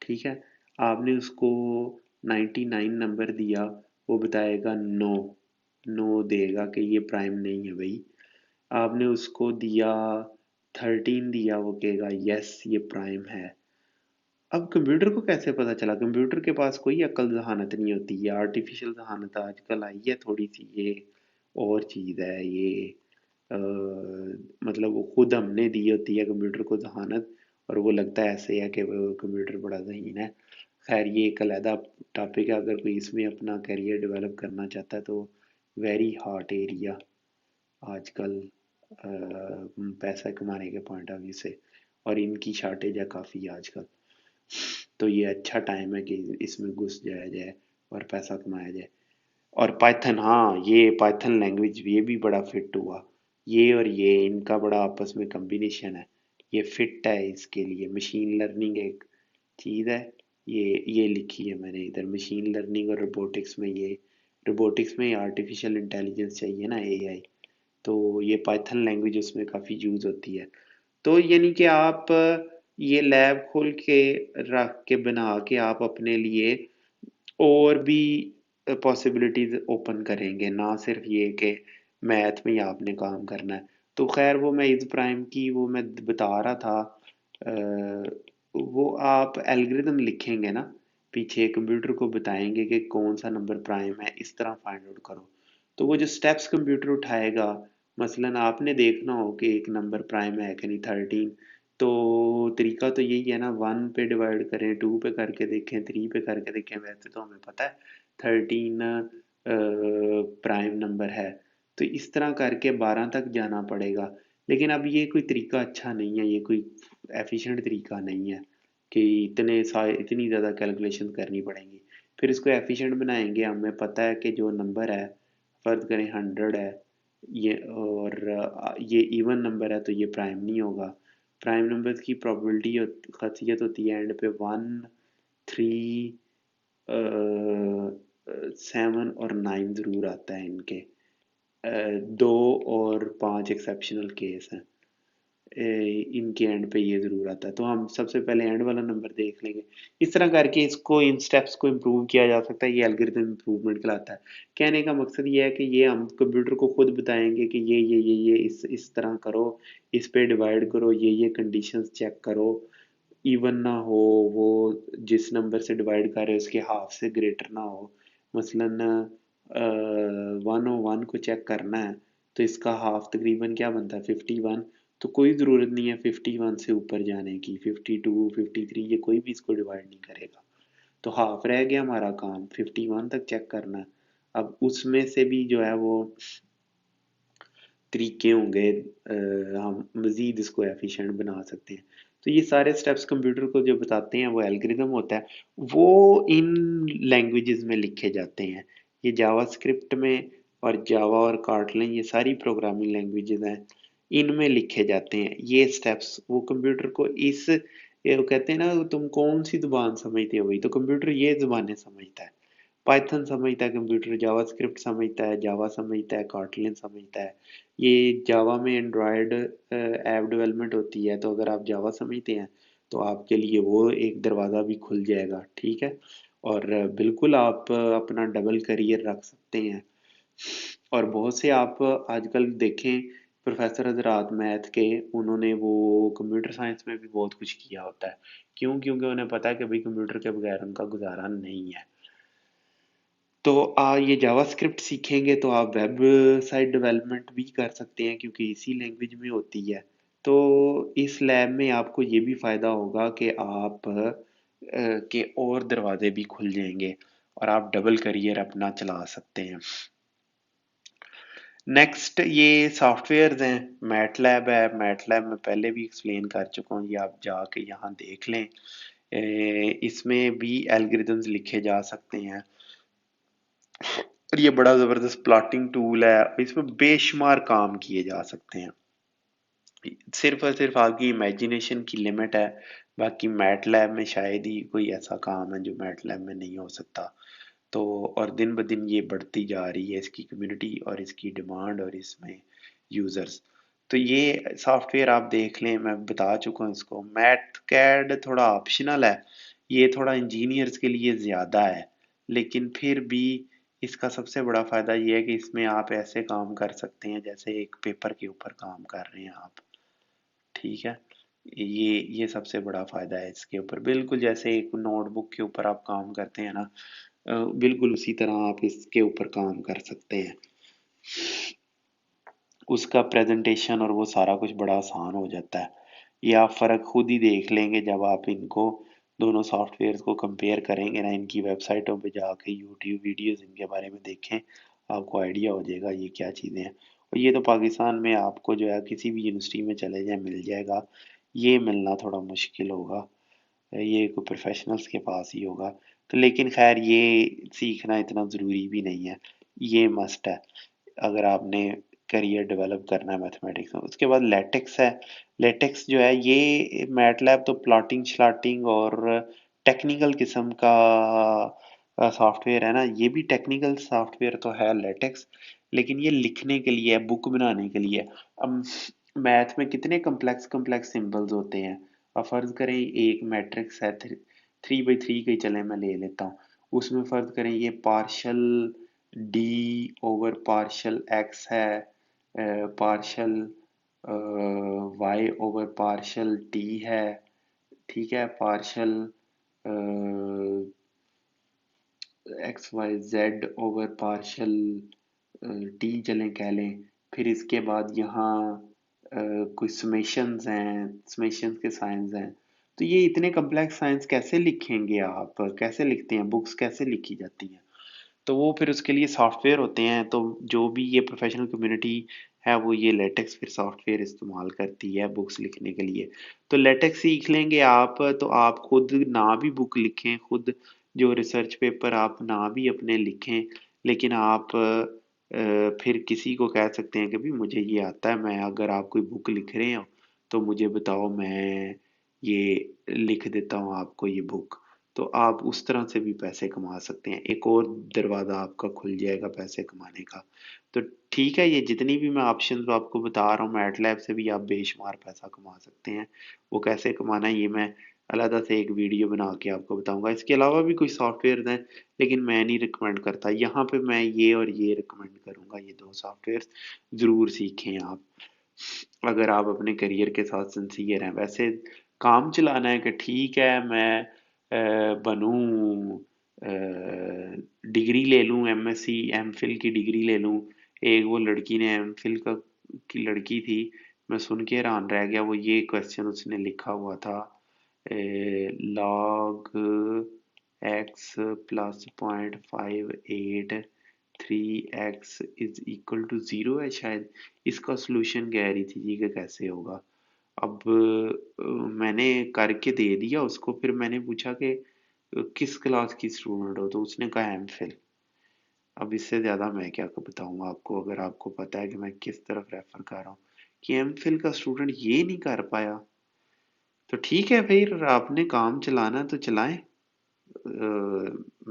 ठीक है, आपने उसको 99 नंबर दिया, वो बताएगा नो, नो देगा कि ये प्राइम नहीं है भाई। आपने उसको दिया 13 दिया, वो कहेगा यस ये प्राइम है। अब कंप्यूटर को कैसे पता चला? कंप्यूटर के पास कोई अक्ल जहानत नहीं होती, ये आर्टिफिशियल जहानत आजकल आई है थोड़ी सी, ये और चीज़ है ये। अ, मतलब वो खुद हमने दी होती है कंप्यूटर को जहानत, और वो लगता है ऐसे है कि वो कंप्यूटर बड़ा ज़हीन है। खैर ये एक अलहदा टॉपिक है, अगर कोई इसमें अपना करियर डेवलप करना चाहता है तो वेरी हॉट एरिया आजकल, पैसा कमाने के पॉइंट ऑफ व्यू से, और इनकी शार्टेज है काफ़ी आजकल। तो ये अच्छा टाइम है कि इसमें घुस जाया जाए और पैसा कमाया जाए। और पाइथन, हाँ ये पाइथन लैंग्वेज ये भी बड़ा फिट हुआ, ये और ये इनका बड़ा आपस में कम्बिनेशन है, ये फिट है इसके लिए। मशीन लर्निंग एक चीज़ है, ये लिखी है मैंने इधर, मशीन लर्निंग और रोबोटिक्स में। ये रोबोटिक्स में आर्टिफिशियल इंटेलिजेंस चाहिए ना, एआई, तो ये पाइथन लैंग्वेज उसमें काफ़ी यूज़ होती है। तो यानी कि आप ये लैब खोल के रख के बना के आप अपने लिए और भी पॉसिबिलिटीज ओपन करेंगे, ना सिर्फ ये कि मैथ में ही आपने काम करना है। तो खैर वो मैं इस प्राइम की वो मैं बता रहा था, वो आप एल्गोरिदम लिखेंगे ना, पीछे कंप्यूटर को बताएंगे कि कौन सा नंबर प्राइम है, इस तरह फाइंड आउट करो। तो वो जो स्टेप्स कंप्यूटर उठाएगा, मसलन आपने देखना हो कि एक नंबर प्राइम है कि नहीं, 13, तो तरीका तो यही है ना, 1 पे डिवाइड करें, 2 पे करके देखें, 3 पे करके देखें। वैसे तो हमें पता है 13 प्राइम नंबर है, तो इस तरह करके 12 तक जाना पड़ेगा। लेकिन अब ये कोई तरीका अच्छा नहीं है, ये कोई एफिशिएंट तरीका नहीं है कि इतनी ज़्यादा कैलकुलेशन करनी पड़ेंगी। फिर इसको एफिशिएंट बनाएंगे, हमें पता है कि जो नंबर है, फर्ज करें 100 है ये, और ये इवन नंबर है, तो ये प्राइम नहीं होगा। प्राइम नंबर्स की प्रोबेबिलिटी खासियत होती है एंड पे 1, 3, 7 और 9 ज़रूर आता है इनके। 2 और 5 एक्सेप्शनल केस हैं, इनके एंड पे ये ज़रूर आता है। तो हम सबसे पहले एंड वाला नंबर देख लेंगे। इस तरह करके इसको, इन स्टेप्स को इम्प्रूव किया जा सकता है, ये एल्गोरिथम इम्प्रूवमेंट कहलाता है। कहने का मकसद ये है कि ये हम कंप्यूटर को खुद बताएंगे कि ये इस तरह करो, इस पे डिवाइड करो, ये कंडीशंस चेक करो, इवन ना हो, वो जिस नंबर से डिवाइड कर रहे हो उसके हाफ से ग्रेटर ना हो। मसलन 101 को चेक करना है, तो इसका हाफ तकरीबन क्या बनता है, 51। तो कोई ज़रूरत नहीं है 51 से ऊपर जाने की, 52, 53, ये कोई भी इसको डिवाइड नहीं करेगा। तो हाफ रह गया हमारा काम, 51 तक चेक करना है। अब उसमें से भी जो है वो तरीके होंगे, हम मज़ीद इसको एफिशिएंट बना सकते हैं। तो ये सारे स्टेप्स कंप्यूटर को जो बताते हैं वो एल्गोरिदम होता है, वो इन लैंग्वेजेस में लिखे जाते हैं। ये जावास्क्रिप्ट में और जावा और कार्टलन, ये सारी प्रोग्रामिंग लैंग्वेजेस हैं, इनमें लिखे जाते हैं ये स्टेप्स। वो कंप्यूटर को इस, ये वो कहते हैं ना, तुम कौन सी जुबान समझते हो भाई, तो कंप्यूटर ये जुबानें समझता है। पाइथन समझता है कंप्यूटर, जावास्क्रिप्ट समझता है, जावा समझता है, कॉटलिन समझता है। ये जावा में एंड्रॉयड ऐप डेवलपमेंट होती है, तो अगर आप जावा समझते हैं तो आपके लिए वो एक दरवाज़ा भी खुल जाएगा, ठीक है। और बिल्कुल आप अपना डबल करियर रख सकते हैं। और बहुत से आप आजकल देखें प्रोफेसर हजरात मैथ के, उन्होंने वो कंप्यूटर साइंस में भी बहुत कुछ किया होता है। क्यों? क्योंकि उन्हें पता है कि भाई कंप्यूटर के बगैर उनका गुजारा नहीं है। तो ये जावास्क्रिप्ट सीखेंगे तो आप वेब साइट डेवलपमेंट भी कर सकते हैं, क्योंकि इसी लैंग्वेज में होती है। तो इस लैब में आपको ये भी फ़ायदा होगा कि आप के और दरवाजे भी खुल जाएंगे और आप डबल करियर अपना चला सकते हैं। नेक्स्ट ये सॉफ्टवेयर्स हैं, मैटलैब है। मैटलैब में पहले भी एक्सप्लेन कर चुका हूँ, ये आप जाके यहाँ देख लें। इसमें भी एल्गोरिदम्स लिखे जा सकते हैं, और ये बड़ा ज़बरदस्त प्लॉटिंग टूल है, इसमें बेशुमार काम किए जा सकते हैं। सिर्फ और सिर्फ आपकी इमेजिनेशन की लिमिट है, बाकी मैटलैब में शायद ही कोई ऐसा काम है जो मैटलैब में नहीं हो सकता। तो और दिन ब दिन ये बढ़ती जा रही है इसकी कम्युनिटी और इसकी डिमांड और इसमें यूज़र्स। तो ये सॉफ्टवेयर आप देख लें, मैं बता चुका हूँ इसको। मैथ कैड थोड़ा ऑप्शनल है, ये थोड़ा इंजीनियर्स के लिए ज़्यादा है, लेकिन फिर भी इसका सबसे बड़ा फ़ायदा ये है कि इसमें आप ऐसे काम कर सकते हैं जैसे एक पेपर के ऊपर काम कर रहे हैं आप, ठीक है। ये सबसे बड़ा फ़ायदा है इसके ऊपर, बिल्कुल जैसे एक नोटबुक के ऊपर आप काम करते हैं ना, बिल्कुल उसी तरह आप इसके ऊपर काम कर सकते हैं। उसका प्रेजेंटेशन और वो सारा कुछ बड़ा आसान हो जाता है। ये आप फ़र्क खुद ही देख लेंगे जब आप इनको दोनों सॉफ्टवेयर को कंपेयर करेंगे ना, इनकी वेबसाइटों पे जाके यूट्यूब वीडियोस इनके बारे में देखें, आपको आइडिया हो जाएगा ये क्या चीज़ें हैं। और ये तो पाकिस्तान में आपको जो है किसी भी यूनिवर्सिटी में चले जाए मिल जाएगा, ये मिलना थोड़ा मुश्किल होगा, ये कोई प्रोफेशनल्स के पास ही होगा। तो लेकिन खैर ये सीखना इतना ज़रूरी भी नहीं है, ये मस्ट है अगर आपने करियर डेवलप करना है मैथमेटिक्स में। उसके बाद लेटेक्स है। लेटेक्स जो है ये मैटलैब तो प्लॉटिंग श्लॉटिंग और टेक्निकल किस्म का सॉफ्टवेयर है ना, ये भी टेक्निकल सॉफ्टवेयर तो है लेटेक्स, लेकिन ये लिखने के लिए, बुक बनाने के लिए। अब मैथ में कितने कम्प्लेक्स कम्प्लेक्स सिंबल्स होते हैं। अब फर्ज करें एक मैट्रिक्स है, 3 बाई 3 का ही चले मैं ले लेता हूँ। उसमें फर्ज करें ये partial D over partial X है, partial Y over partial T है, ठीक है, partial X Y Z over partial T चलें कह लें। फिर इसके बाद यहाँ कोई समेशंस हैं, समेशंस के साइंस हैं। तो ये इतने कम्प्लेक्स साइंस कैसे लिखेंगे आप, कैसे लिखते हैं, बुक्स कैसे लिखी जाती हैं। तो वो फिर उसके लिए सॉफ्टवेयर होते हैं। तो जो भी ये प्रोफेशनल कम्युनिटी है वो ये लेटेक्स फिर सॉफ्टवेयर इस्तेमाल करती है बुक्स लिखने के लिए। तो लेटेक्स सीख लेंगे आप तो आप खुद ना भी बुक लिखें, खुद जो रिसर्च पेपर आप ना भी अपने लिखें, लेकिन आप फिर किसी को कह सकते हैं कि भी मुझे ये आता है, मैं अगर आप कोई बुक लिख रहे हो तो मुझे बताओ, मैं ये लिख देता हूँ आपको ये बुक। तो आप उस तरह से भी पैसे कमा सकते हैं, एक और दरवाज़ा आपका खुल जाएगा पैसे कमाने का। तो ठीक है, ये जितनी भी मैं ऑप्शंस आपको बता रहा हूँ, मैटलैब से भी आप बेशुमार पैसा कमा सकते हैं। वो कैसे कमाना है ये मैं अलग से एक वीडियो बना के आपको बताऊंगा। इसके अलावा भी कुछ सॉफ्टवेयर हैं, लेकिन मैं नहीं रिकमेंड करता। यहाँ पे मैं ये और ये रिकमेंड करूंगा, ये दो सॉफ्टवेयर ज़रूर सीखें आप, अगर आप अपने करियर के साथ सिंसियर हैं। वैसे काम चलाना है कि ठीक है मैं बनूं, डिग्री ले लूं, एमएससी एमफिल की डिग्री ले लूं। एक वो लड़की ने एमफिल का की लड़की थी, मैं सुन के हैरान रह गया। वो ये क्वेश्चन उसने लिखा हुआ था, log x plus 0.58 3x is equal to zero है शायद। इसका सॉल्यूशन कह रही थी जी कि कैसे होगा। अब मैंने करके दे दिया उसको, फिर मैंने पूछा कि किस क्लास की स्टूडेंट हो, तो उसने कहा एमफिल। अब इससे ज़्यादा मैं क्या बताऊँ आपको, अगर आपको पता है कि मैं किस तरफ रेफर कर रहा हूँ कि एमफिल का स्टूडेंट ये नहीं कर पाया। तो ठीक है, फिर आपने काम चलाना है तो चलाएं।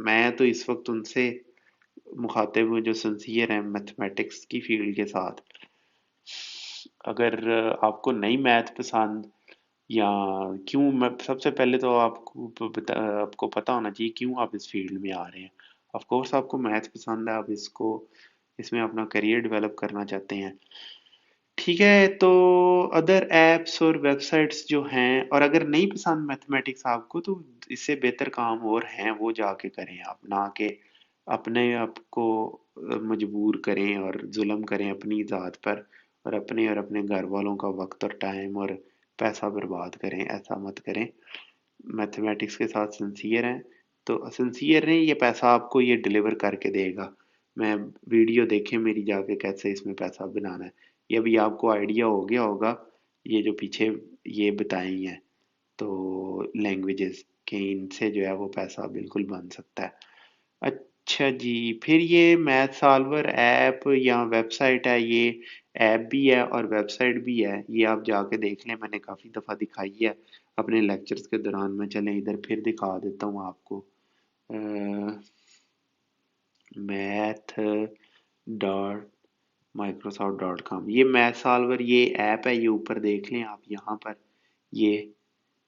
मैं तो इस वक्त उनसे मुखातिब हूँ जो सिंसियर हैं मैथमेटिक्स की फील्ड के साथ। अगर आपको नहीं मैथ पसंद, या क्यों, मैं सबसे पहले तो आपको पता होना चाहिए क्यों आप इस फील्ड में आ रहे हैं। ऑफ कोर्स आपको मैथ पसंद है, आप इसको इसमें अपना करियर डेवलप करना चाहते हैं। ठीक है, तो अदर एप्स और वेबसाइट्स जो हैं, और अगर नहीं पसंद मैथमेटिक्स आपको, तो इससे बेहतर काम और हैं, वो जाके करें आप, ना कि अपने आप को मजबूर करें और जुल्म करें अपनी ज़ात पर, और अपने घर वालों का वक्त और टाइम और पैसा बर्बाद करें। ऐसा मत करें। मैथमेटिक्स के साथ सिंसियर हैं तो सिंसियर नहीं, ये पैसा आपको ये डिलीवर करके देगा। मैं वीडियो देखें मेरी जाके कैसे इसमें पैसा बनाना है, ये भी आपको आइडिया हो गया होगा, ये जो पीछे ये बताई हैं तो लैंग्वेजेस के, इनसे जो है वो पैसा बिल्कुल बन सकता है। अच्छा जी, फिर ये मैथ सॉल्वर ऐप या वेबसाइट है, ये ऐप भी है और वेबसाइट भी है, ये आप जाके देख लें, मैंने काफ़ी दफ़ा दिखाई है अपने लेक्चर्स के दौरान। मैं चलें इधर फिर दिखा देता हूँ आपको। मैथ डॉट माइक्रोसॉफ्ट.com, ये मैथ सॉल्वर ये ऐप है, ये ऊपर देख लें आप यहाँ पर। ये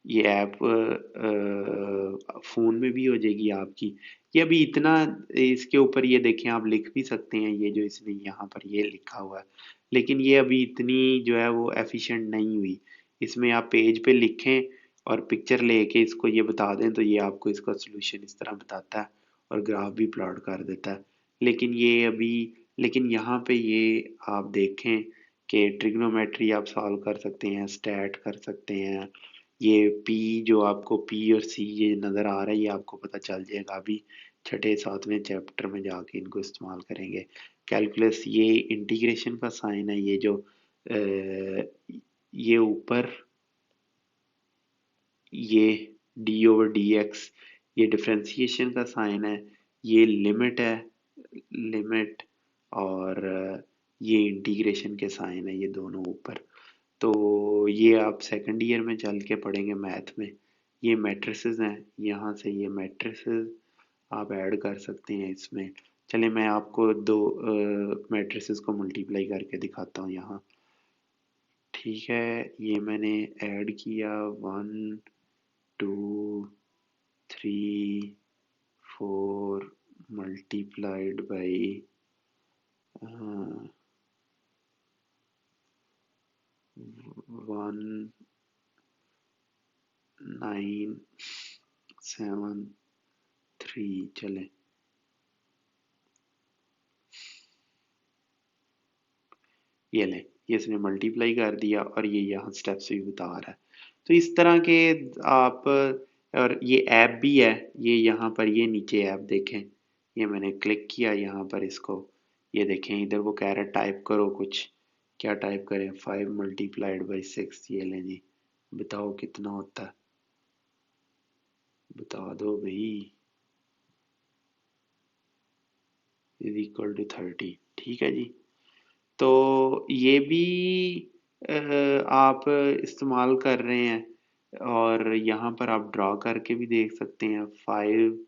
ये ऐप फ़ोन में भी हो जाएगी आपकी। ये अभी इतना, इसके ऊपर ये देखें आप लिख भी सकते हैं, ये जो इसने यहाँ पर ये लिखा हुआ है, लेकिन ये अभी इतनी जो है वो एफिशिएंट नहीं हुई। इसमें आप पेज पे लिखें और पिक्चर लेके इसको ये बता दें तो ये आपको इसका सॉल्यूशन इस तरह बताता है और ग्राफ भी प्लॉट कर देता है। लेकिन ये अभी, लेकिन यहाँ पे ये आप देखें कि ट्रिग्नोमेट्री आप सॉल्व कर सकते हैं, स्टैट कर सकते हैं। ये पी, जो आपको पी और सी ये नज़र आ रहा है, ये आपको पता चल जाएगा अभी छठे सातवें चैप्टर में जाके इनको इस्तेमाल करेंगे। कैलकुलस, ये इंटीग्रेशन का साइन है, ये जो ये ऊपर ये डी ओवर डी एक्स, ये डिफ्रेंसिएशन का साइन है, ये लिमिट है, लिमिट, और ये इंटीग्रेशन के साइन है, ये दोनों ऊपर। तो ये आप सेकंड ईयर में चल के पढ़ेंगे मैथ में, ये मैट्रिसेस हैं, यहाँ से ये मैट्रिसेस आप ऐड कर सकते हैं इसमें। चलिए मैं आपको दो मैट्रिसेस को मल्टीप्लाई करके दिखाता हूँ यहाँ। ठीक है, ये मैंने ऐड किया 1 2 3 4 मल्टीप्लाइड बाई 1 9 7 3। चले ये ले, ये इसने मल्टीप्लाई कर दिया और ये यहाँ स्टेप्स भी बता रहा है। तो इस तरह के आप, और ये ऐप भी है, ये यहाँ पर ये नीचे ऐप देखें, ये मैंने क्लिक किया यहाँ पर इसको, ये देखें इधर वो कह रहा है टाइप करो कुछ। क्या टाइप करें? 5 मल्टीप्लाइड बाई 6। ये लें जी, बताओ कितना होता है, बता दो भाई। Is equal to 30। ठीक है जी। तो ये भी आप इस्तेमाल कर रहे हैं, और यहाँ पर आप ड्रा करके भी देख सकते हैं 5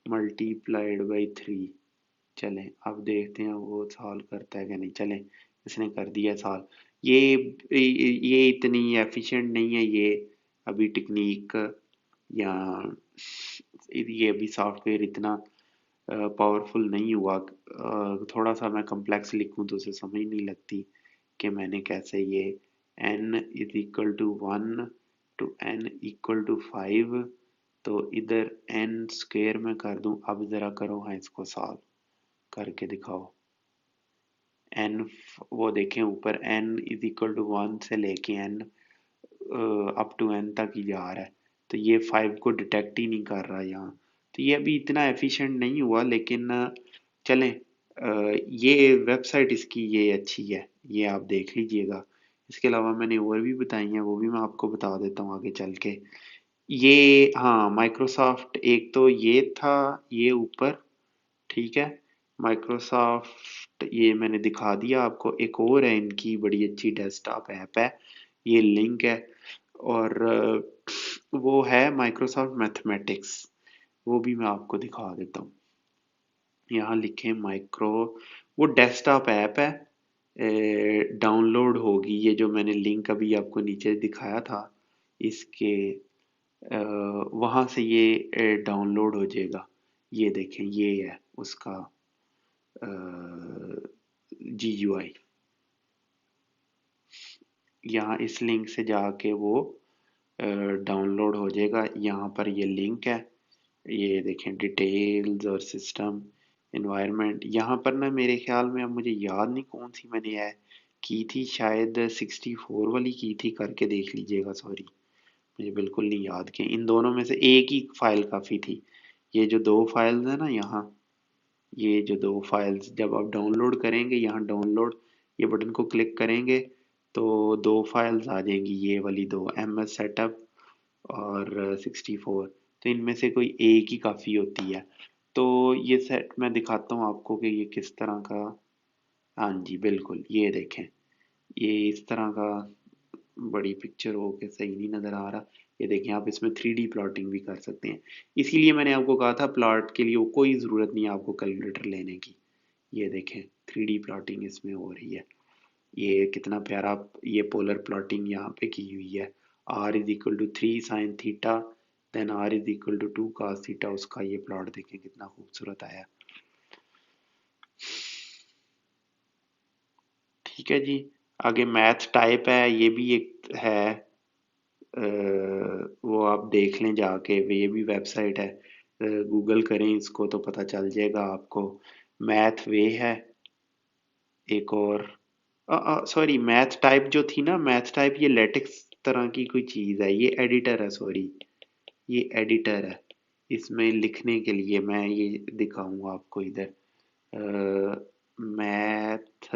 मल्टीप्लाइड बाई 3। चलें अब देखते हैं वो सॉल्व करता है कि नहीं। चलें, इसने कर दिया सॉल्व। ये इतनी एफिशिएंट नहीं है ये अभी टेक्निक, या ये अभी सॉफ्टवेयर इतना पावरफुल नहीं हुआ। थोड़ा सा मैं कम्प्लेक्स लिखूं तो उसे समझ नहीं लगती कि मैंने कैसे ये n is equal to 1 to n equal to 5, तो इधर n स्क्वेयर में कर दूं। अब ज़रा करो, हाँ इसको सॉल्व करके दिखाओ। n, वो देखें ऊपर n इज इक्वल टू 1 से लेके n अप टू n तक ही जा रहा है, तो ये 5 को डिटेक्ट ही नहीं कर रहा यहाँ। तो ये अभी इतना एफिशिएंट नहीं हुआ, लेकिन चलें, ये वेबसाइट इसकी ये अच्छी है, ये आप देख लीजिएगा। इसके अलावा मैंने और भी बताई हैं, वो भी मैं आपको बता देता हूँ आगे चल के। ये हाँ, माइक्रोसॉफ्ट एक तो ये था, ये ऊपर, ठीक है, माइक्रोसॉफ्ट ये मैंने दिखा दिया आपको। एक और है इनकी बड़ी अच्छी डेस्कटॉप ऐप है, ये लिंक है, और वो है माइक्रोसॉफ्ट मैथमेटिक्स, वो भी मैं आपको दिखा देता हूँ। यहाँ लिखें माइक्रो, वो डेस्कटॉप ऐप है, डाउनलोड होगी, ये जो मैंने लिंक अभी आपको नीचे दिखाया था इसके, वहाँ से ये डाउनलोड हो जाएगा। ये देखें, ये है उसका GUI। यहाँ इस लिंक से जाके वो डाउनलोड हो जाएगा। यहाँ पर ये लिंक है, ये देखें डिटेल्स और सिस्टम एनवायरनमेंट। यहाँ पर ना मेरे ख्याल में, अब मुझे याद नहीं कौन सी मैंने है की थी, शायद 64 वाली की थी, करके देख लीजिएगा। सॉरी, मुझे बिल्कुल नहीं याद कि इन दोनों में से एक ही फाइल काफ़ी थी। ये जो दो फाइल्स हैं ना यहाँ, ये जो दो फाइल्स जब आप डाउनलोड करेंगे, यहाँ डाउनलोड ये बटन को क्लिक करेंगे तो दो फाइल्स आ जाएंगी, ये वाली दो, MS सेटअप और 64। तो इनमें से कोई एक ही काफ़ी होती है। तो ये सेट मैं दिखाता हूँ आपको कि ये किस तरह का। हाँ जी बिल्कुल, ये देखें, ये इस तरह का, बड़ी पिक्चर हो के सही नहीं नज़र आ रहा। ये देखें, आप इसमें 3D प्लॉटिंग भी कर सकते हैं। इसीलिए मैंने आपको कहा था प्लॉट के लिए वो कोई ज़रूरत नहीं है आपको कैलकुलेटर लेने की। ये देखें, 3D प्लॉटिंग इसमें हो रही है। ये कितना प्यारा, ये पोलर प्लॉटिंग यहाँ पे की हुई है। R is equal to 3 sine theta, then R is equal to 2 cos theta, उसका ये प्लॉट देखें कितना खूबसूरत आया। ठीक है जी। आगे मैथ टाइप है, ये भी एक है, वो आप देख लें जाके, ये भी वेबसाइट है, गूगल करें इसको तो पता चल जाएगा आपको। मैथ वे है एक और, सॉरी मैथ टाइप जो थी ना, मैथ टाइप ये लेटेक्स तरह की कोई चीज़ है, ये एडिटर है, सॉरी ये एडिटर है। इसमें लिखने के लिए मैं ये दिखाऊंगा आपको इधर, मैथ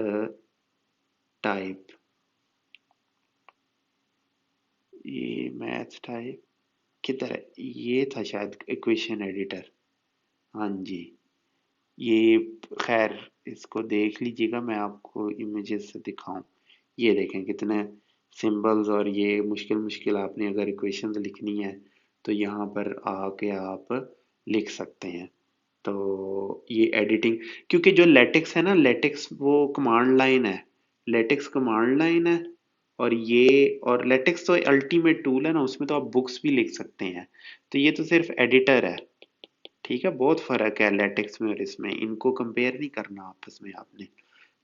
टाइप, ये मैथ टाइप किधर है, ये था शायद इक्वेशन एडिटर। हाँ जी, ये, खैर इसको देख लीजिएगा, मैं आपको इमेजेस से दिखाऊं। ये देखें कितने सिंबल्स, और ये मुश्किल मुश्किल आपने अगर इक्वेशंस लिखनी है तो यहाँ पर आके आप लिख सकते हैं। तो ये एडिटिंग, क्योंकि जो लेटेक्स है ना, लेटेक्स वो कमांड लाइन है, लेटेक्स कमांड लाइन है। और लेटेक्स तो अल्टीमेट टूल है ना, उसमें तो आप बुक्स भी लिख सकते हैं। तो ये तो सिर्फ एडिटर है। ठीक है, बहुत फर्क है लेटेक्स में और इसमें, इनको कंपेयर नहीं करना आपस में आपने।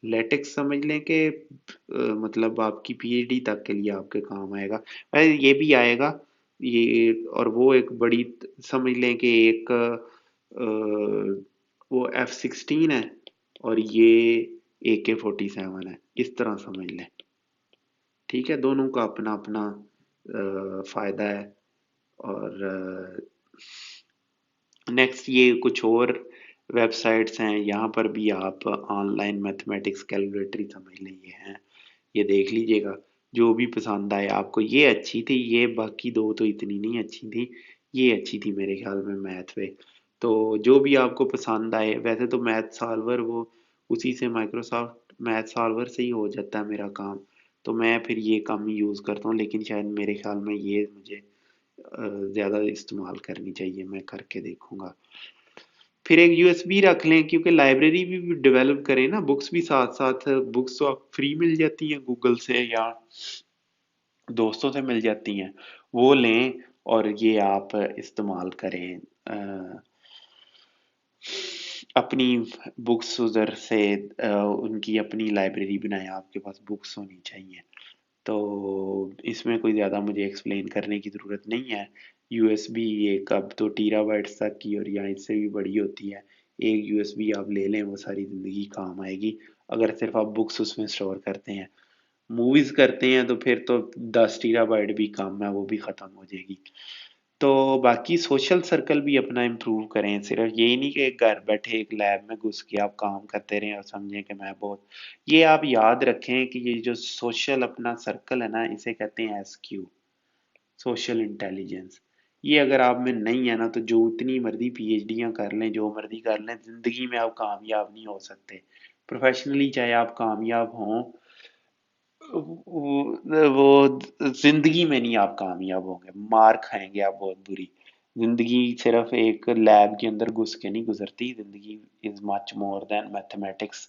लेटेक्स समझ लें कि मतलब आपकी पीएचडी तक के लिए आपके काम आएगा। ये भी आएगा ये। और वो एक बड़ी, समझ लें कि एक वो F-16 है और ये AK-47 है, इस तरह समझ लें। ठीक है, दोनों का अपना अपना फायदा है। और नेक्स्ट ये कुछ और वेबसाइट्स हैं, यहाँ पर भी आप ऑनलाइन मैथमेटिक्स कैलकुलेटरी समझ लें, ये हैं, ये देख लीजिएगा। जो भी पसंद आए आपको, ये अच्छी थी, ये बाकी दो तो इतनी नहीं अच्छी थी, ये अच्छी थी मेरे ख्याल में मैथ पे। तो जो भी आपको पसंद आए, वैसे तो मैथ सॉल्वर वो उसी से, माइक्रोसॉफ्ट मैथ सॉल्वर से ही हो जाता है मेरा काम। तो मैं फिर ये कम ही यूज़ करता हूँ, लेकिन शायद मेरे ख्याल में ये मुझे ज़्यादा इस्तेमाल करनी चाहिए, मैं करके देखूंगा। फिर एक यूएसबी रख लें, क्योंकि लाइब्रेरी भी डेवलप करें ना, बुक्स भी साथ साथ, बुक्स तो आप फ्री मिल जाती हैं गूगल से या दोस्तों से मिल जाती हैं, वो लें और ये आप इस्तेमाल करें। अपनी बुक्स उधर से उनकी अपनी लाइब्रेरी बनाएं, आपके पास बुक्स होनी चाहिए। तो इसमें कोई ज़्यादा मुझे एक्सप्लेन करने की ज़रूरत नहीं है। यूएसबी एक अब तो टीराबाइट्स तक की और या इससे भी बड़ी होती है। एक यूएसबी आप ले लें, वो सारी ज़िंदगी काम आएगी, अगर सिर्फ आप बुक्स उसमें स्टोर करते हैं। मूवीज़ करते हैं तो फिर तो 10 टीराबाइट भी कम है, वो भी ख़त्म हो जाएगी। तो बाकी सोशल सर्कल भी अपना इम्प्रूव करें, सिर्फ यही नहीं कि घर बैठे एक लैब में घुस के आप काम करते रहें और समझें कि मैं बहुत, ये आप याद रखें कि ये जो सोशल अपना सर्कल है ना, इसे कहते हैं एसक्यू, सोशल इंटेलिजेंस। ये अगर आप में नहीं है ना, तो जो उतनी मर्जी पीएचडियां कर लें, जो मर्जी कर लें, जिंदगी में आप कामयाब नहीं हो सकते। प्रोफेशनली चाहे आप कामयाब हों, वो जिंदगी में नहीं आप कामयाब होंगे, मार खाएंगे आप बहुत बुरी। जिंदगी सिर्फ एक लैब के अंदर घुस के नहीं गुजरती, जिंदगी is much more than mathematics.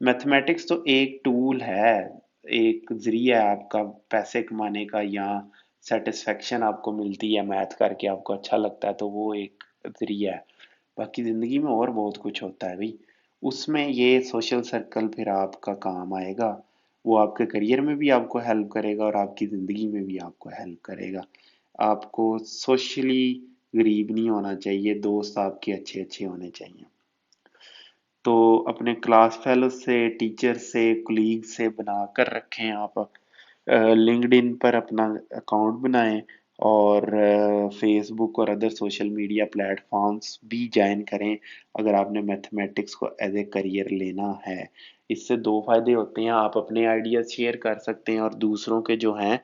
Mathematics तो एक टूल है, एक जरिया है आपका पैसे कमाने का, या सेटिस्फेक्शन आपको मिलती है मैथ करके, आपको अच्छा लगता है, तो वो एक जरिया है। बाकी जिंदगी में और बहुत कुछ होता है भाई, उसमें ये सोशल सर्कल फिर आपका काम आएगा। वो आपके करियर में भी आपको हेल्प करेगा और आपकी ज़िंदगी में भी आपको हेल्प करेगा। आपको सोशली गरीब नहीं होना चाहिए, दोस्त आपके अच्छे अच्छे होने चाहिए। तो अपने क्लास फेलो से, टीचर से, कुलीग से बना कर रखें आप। लिंक्डइन पर अपना अकाउंट बनाएं और फेसबुक और अदर सोशल मीडिया प्लेटफॉर्म्स भी ज्वाइन करें, अगर आपने मैथमेटिक्स को एज ए करियर लेना है। इससे दो फायदे होते हैं, आप अपने आइडियाज शेयर कर सकते हैं और दूसरों के जो हैं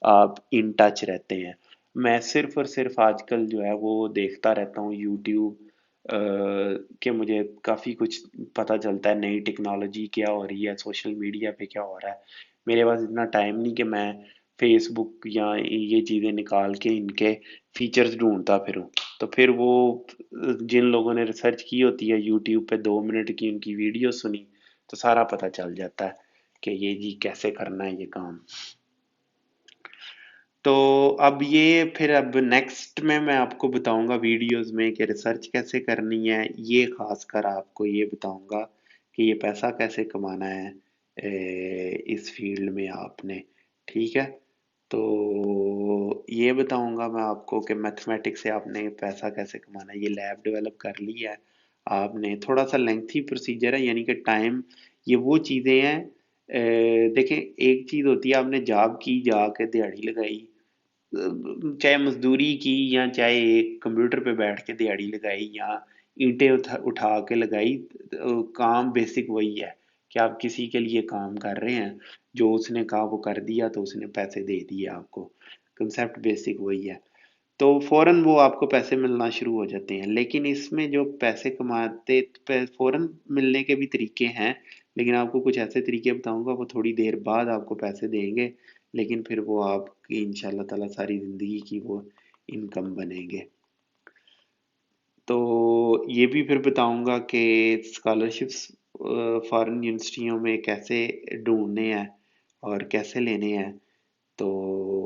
आप इन टच रहते हैं। मैं सिर्फ और सिर्फ आजकल जो है वो देखता रहता हूँ यूट्यूब कि मुझे काफ़ी कुछ पता चलता है, नई टेक्नोलॉजी क्या हो रही है, सोशल मीडिया पे क्या हो रहा है। मेरे पास इतना टाइम नहीं कि मैं फेसबुक या ये चीज़ें निकाल के इनके फीचर्स ढूंढता फिरूं। तो फिर वो जिन लोगों ने रिसर्च की होती है, यूट्यूब पे 2 मिनट की उनकी वीडियो सुनी, तो सारा पता चल जाता है कि ये जी कैसे करना है ये काम। तो अब ये फिर अब नेक्स्ट में मैं आपको बताऊंगा वीडियोस में कि रिसर्च कैसे करनी है, ये खासकर आपको ये बताऊंगा कि ये पैसा कैसे कमाना है इस फील्ड में आपने। ठीक है, तो ये बताऊंगा मैं आपको कि मैथमेटिक्स से आपने पैसा कैसे कमाना है। ये लैब डेवलप कर ली है आपने, थोड़ा सा लेंथी प्रोसीजर है, यानी कि टाइम, ये वो चीज़ें हैं। देखें, एक चीज़ होती है आपने जॉब की, जाके दिहाड़ी लगाई, चाहे मजदूरी की या चाहे एक कंप्यूटर पे बैठ के दिहाड़ी लगाई या ईंटें उठा के लगाई, तो काम बेसिक वही है कि आप किसी के लिए काम कर रहे हैं, जो उसने कहा वो कर दिया तो उसने पैसे दे दिए आपको। कंसेप्ट बेसिक वही है, तो फौरन वो आपको पैसे मिलना शुरू हो जाते हैं। लेकिन इसमें जो पैसे कमाते, फौरन मिलने के भी तरीके हैं, लेकिन आपको कुछ ऐसे तरीके बताऊंगा वो थोड़ी देर बाद आपको पैसे देंगे, लेकिन फिर वो आपकी इंशाल्लाह ताला सारी ज़िंदगी की वो इनकम बनेंगे। तो ये भी फिर बताऊंगा कि स्कॉलरशिप्स फॉरेन यूनिवर्सिटियों में कैसे ढूंढने हैं और कैसे लेने हैं। तो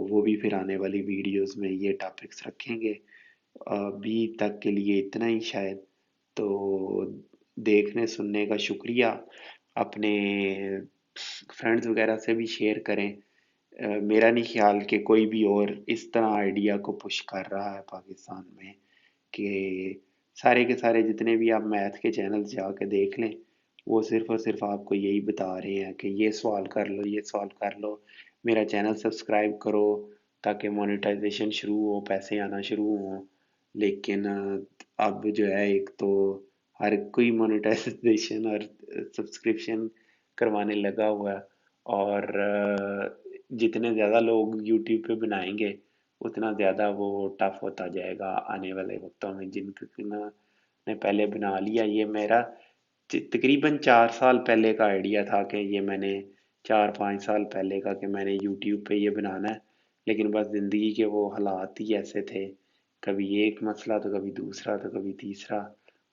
वो भी फिर आने वाली वीडियोस में ये टॉपिक्स रखेंगे। अभी तक के लिए इतना ही शायद। तो देखने सुनने का शुक्रिया। अपने फ्रेंड्स वगैरह से भी शेयर करें। मेरा नहीं ख्याल कि कोई भी और इस तरह आइडिया को पुश कर रहा है पाकिस्तान में, कि सारे के सारे जितने भी आप मैथ के चैनल्स जाके देख लें, वो सिर्फ और सिर्फ आपको यही बता रहे हैं कि ये सवाल कर लो, ये सवाल कर लो, मेरा चैनल सब्सक्राइब करो ताकि मोनेटाइजेशन शुरू हो, पैसे आना शुरू हों। लेकिन अब जो है, एक तो हर कोई मोनेटाइजेशन और सब्सक्रिप्शन करवाने लगा हुआ है। और जितने ज़्यादा लोग यूट्यूब पे बनाएंगे उतना ज़्यादा वो टफ होता जाएगा आने वाले वक्तों में। ने पहले बना लिया, ये मेरा तकरीबन 4 साल पहले का आइडिया था कि ये मैंने 4-5 साल पहले का कि मैंने यूट्यूब पे ये बनाना है। लेकिन बस ज़िंदगी के वो हालात ही ऐसे थे, कभी एक मसला तो कभी दूसरा तो कभी तीसरा,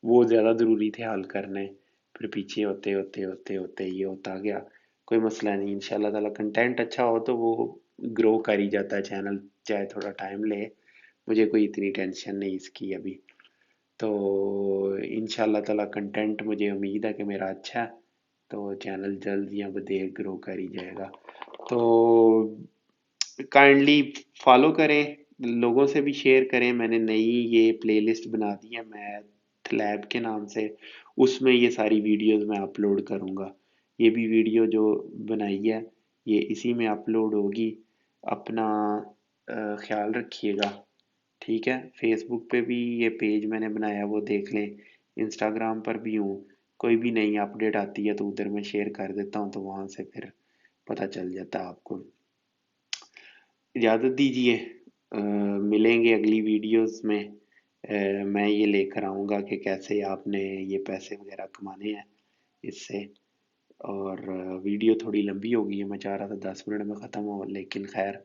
वो ज़्यादा ज़रूरी थे हल करने। फिर पीछे होते होते होते होते ये होता गया। कोई मसला नहीं, इंशाल्लाह ताला कंटेंट अच्छा हो तो वो ग्रो कर ही जाता है चैनल, चाहे थोड़ा टाइम ले। मुझे कोई इतनी टेंशन नहीं इसकी अभी। तो इंशाल्लाह ताला कंटेंट मुझे उम्मीद है कि मेरा अच्छा है, तो चैनल जल्द या बदेर ग्रो कर ही जाएगा। तो काइंडली फॉलो करें, लोगों से भी शेयर करें। मैंने नई ये प्लेलिस्ट बना दी है मैथ लैब के नाम से, उसमें ये सारी वीडियोस मैं अपलोड करूँगा। ये भी वीडियो जो बनाई है ये इसी में अपलोड होगी। अपना ख्याल रखिएगा। ठीक है, फेसबुक पे भी ये पेज मैंने बनाया, वो देख लें। इंस्टाग्राम पर भी हूँ। कोई भी नई अपडेट आती है तो उधर मैं शेयर कर देता हूँ, तो वहाँ से फिर पता चल जाता है आपको। इजाज़त दीजिए। मिलेंगे अगली वीडियोस में। मैं ये लेकर आऊँगा कि कैसे आपने ये पैसे वगैरह कमाने हैं इससे। और वीडियो थोड़ी लंबी हो गई है, मैं चाह रहा था 10 मिनट में ख़त्म हो, लेकिन खैर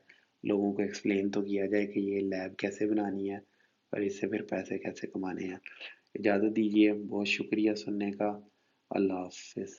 लोगों को एक्सप्लेन तो किया जाए कि ये लैब कैसे बनानी है और इससे फिर पैसे कैसे कमाने हैं। इजाज़त दीजिए, बहुत शुक्रिया सुनने का। अल्लाह हाफिज़।